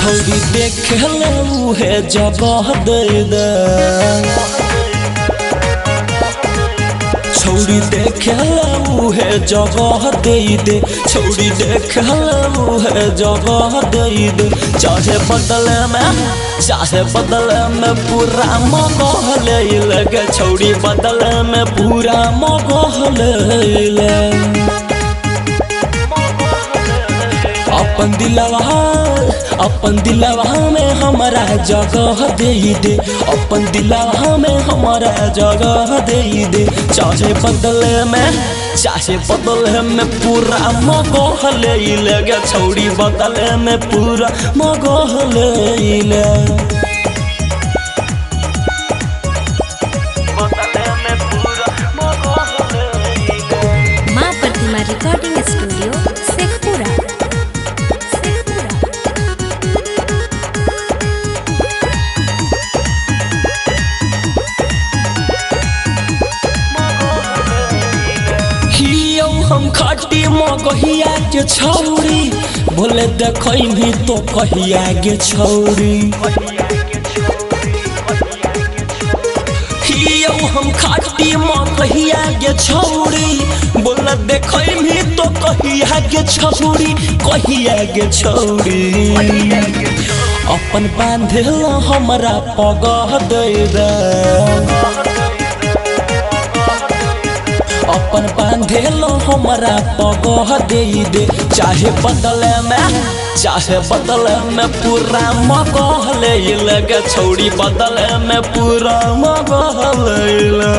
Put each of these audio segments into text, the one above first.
छौरी देखे है जगह दे दे छौरी देखे है जगह दे दे छौरी देखे है जगह दे दे चाहे बदले में पूरा मगह ले लगे छौरी बदले में पूरा मगह ले अपन दिलवा में हमारा जगह दे दे अपन दिलवा में हमारा जगह दे दे चाहे बदले में पूरा मगह ले लगे छौरी बदले में पूरा मगह ले माँ प्रतिमा रिकॉर्डिंग स्टूडियो शेखपुरा। हम खाटी मगहिया के छौरी बोले देखई भी तो कहिया के छौरी हम खाटी मगहिया के छौरी बोले देखई भी तो कहिया के छौरी अपन बांधे हमरा पगह दे दे अपन बांधेलो हमारा पगह दे दे चाहे बदले में पूरा मगह ले लगे छौरी बदले में पूरा मगह ले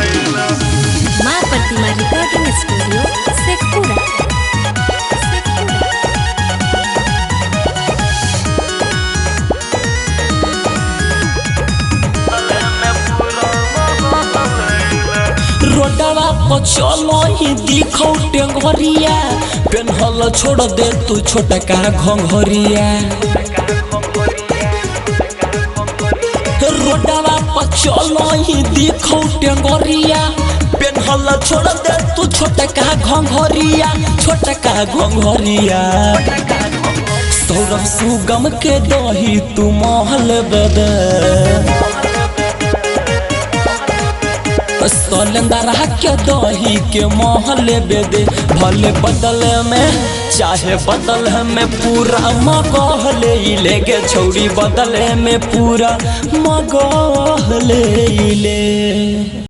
माँ प्रतिमा रिकॉर्डिंग स्टूडियो शेखपुरा। रोडवा पर चलो ही दिखौ टेंगरिया पेन्हल छोड़ दे तू छोटका घंघरिया रोडवा पर चलो ही दिखौ टेंगरिया पेन्हल छोड़ दे तू छोटका घंघरिया सौरभ सुगम के दही तू महल बदे सलेंदरा के दही के महल बेदे भले बदले में चाहे बदले में पूरा मगह ले लेगे छौरी बदले में पूरा मगह ले